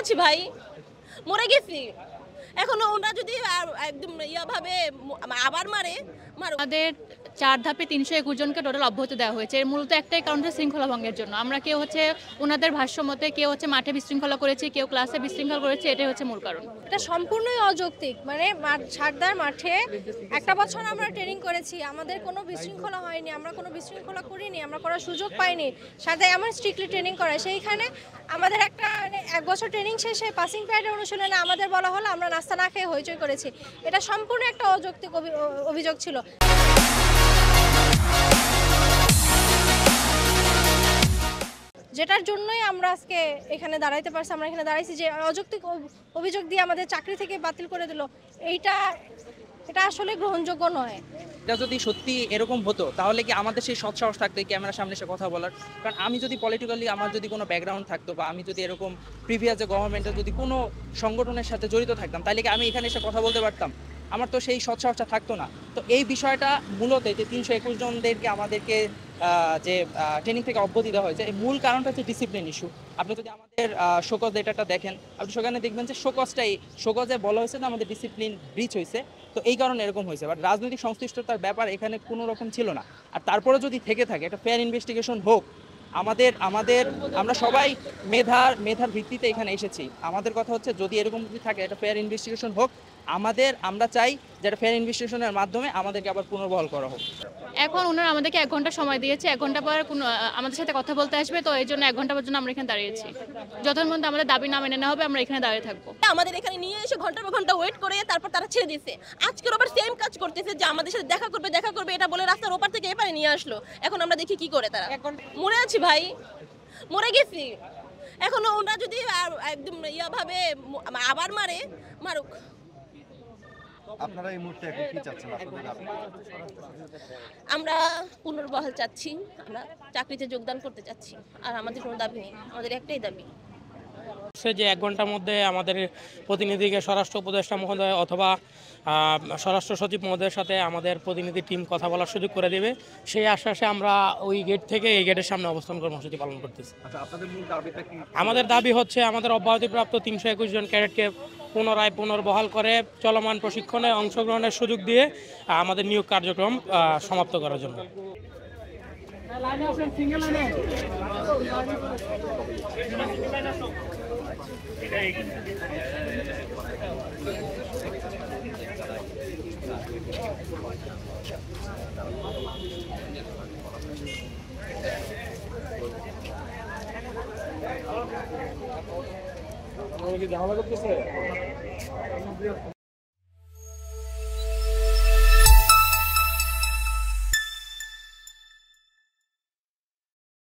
আছি ভাই, মরে গেছি। এখনো ওরা যদি একদম ভাবে আবার মারে মারুক। আমাদের 4 ধাপে 321 জনকে টোটাল অব্যাহতি দেওয়া হয়েছে। এর মূলত একটাই কারণ হচ্ছে শৃঙ্খলা ভঙ্গের জন্য। আমরা কেউ হচ্ছে ওনাদের ভাষ্য মতে কেউ হচ্ছে মাঠে বিশৃঙ্খলা করেছে, কেউ ক্লাসে বিশৃঙ্খলা করেছে, এটাই হচ্ছে মূল কারণ। এটা সম্পূর্ণই অযৌক্তিক। মানে সারদার মাঠে একটা বছর আমরা ট্রেনিং করেছি, আমাদের কোনো বিশৃঙ্খলা হয়নি, আমরা কোনো বিশৃঙ্খলা করিনি, আমরা করার সুযোগ পাইনি। সারদায় এমন স্ট্রিক্টলি ট্রেনিং করায়, সেইখানে আমাদের একটা 1 বছর ট্রেনিং শেষে পাসিং প্যারেডের অনুশীলনে আমাদের বলা হলো আমরা নাস্তা না খেয়ে হইচই করেছি। এটা সম্পূর্ণ একটা অযৌক্তিক অভিযোগ ছিল। যেটার জন্যই আমরা আজকে এখানে দাঁড়াইতে পারছি, আমরা এখানে দাঁড়াইছি যে অযৌক্তিক অভিযোগ দিয়ে আমাদের চাকরি থেকে বাতিল করে দিল। এটা আসলে গ্রহণযোগ্য নয়। এটা যদি সত্যি এরকম হতো তাহলে কি আমাদের সেই সৎ সাহস থাকতো ক্যামেরার সামনে এসে কথা বলার? কারণ আমি যদি পলিটিক্যালি আমার যদি কোনো ব্যাকগ্রাউন্ড থাকতো বা আমি যদি এরকম প্রিভিয়াস যে গভর্নমেন্টের যদি কোনো সংগঠনের সাথে জড়িত থাকতাম তাহলে কি আমি এখানে এসে কথা বলতে পারতাম? আমার তো সেই সৎ সাহসটা থাকতো না। তো এই বিষয়টা মূলত যে 321 জনদেরকে আমাদেরকে যে ট্রেনিং থেকে অব্যাহতি দেওয়া হয়েছে, এই মূল কারণটা হচ্ছে ডিসিপ্লিন ইস্যু। আপনি যদি আমাদের শোকজ ডেটাটা দেখেন, আপনি সেখানে দেখবেন যে শোকজে বলা হয়েছে যে আমাদের ডিসিপ্লিন ব্রিচ হয়েছে, তো এই কারণে এরকম হয়েছে। বাট রাজনৈতিক সংশ্লিষ্টতার ব্যাপার এখানে কোনো রকম ছিল না। আর তারপরে যদি থেকে থাকে একটা ফেয়ার ইনভেস্টিগেশন হোক। আমরা সবাই মেধার ভিত্তিতে এখানে এসেছি। আমাদের কথা হচ্ছে যদি এরকম যদি থাকে একটা ফেয়ার ইনভেস্টিগেশন হোক। আমরা চাই যে একটা ফেয়ার ইনভেস্টিগেশনের মাধ্যমে আমাদেরকে আবার পুনর্বহাল করা হোক। এখন ওনারা আমাদেরকে 1 ঘন্টা সময় দিয়েছে, 1 ঘন্টা পর আমাদের সাথে কথা বলতে আসবে, তো এই জন্য 1 ঘন্টা পর্যন্ত আমরা এখানে দাঁড়িয়েছি। যতক্ষণ পর্যন্ত আমাদের দাবি না মেনে নেওয়া হবে আমরা এখানে দাঁড়িয়ে থাকবো। আমাদের এখানে নিয়ে এসে ঘন্টার পর ঘন্টা ওয়েট করে তারপর তারা ছেড়ে দিয়েছে। আজকের আবার সেম কাজ করতেছে যে আমাদের সাথে দেখা করবে এটা বলে রাস্তার ওপার থেকে এপারে নিয়ে আসলো। এখন আমরা দেখি কি করে তারা। মরে আছি ভাই, মরে গেছি। এখনো ওরা যদি একদম ভাবে আবার মারে মারুক। আপনারা এই মুহূর্তে এখন কি চাচ্ছেন? আপনাদের দাবি? আমরা পুনর্বহাল চাচ্ছি, আমরা চাকরিতে যোগদান করতে চাচ্ছি। আর আমাদের কোনো দাবি নেই, আমাদের একটাই দাবি যে 1 ঘন্টার মধ্যে আমাদের প্রতিনিধিকে স্বরাষ্ট্র উপদেষ্টা মহোদয় অথবা স্বরাষ্ট্র সচিব মহোদয়ের সাথে আমাদের প্রতিনিধি টিম কথা বলার সুযোগ করে দেবে, সেই আশ্বাসে আমরা ওই গেট থেকে এই গেটের সামনে অবস্থান কর্মসূচি পালন করতেছি। আচ্ছা, আপনাদের মূল দাবিটা কি? আমাদের দাবি হচ্ছে আমাদের অব্যাহতিপ্রাপ্ত 321 জন ক্যাডেটকে পুনর্বহাল করে চলমান প্রশিক্ষণে অংশগ্রহণের সুযোগ দিয়ে আমাদের নিয়োগ কার্যক্রম সমাপ্ত করার জন্য।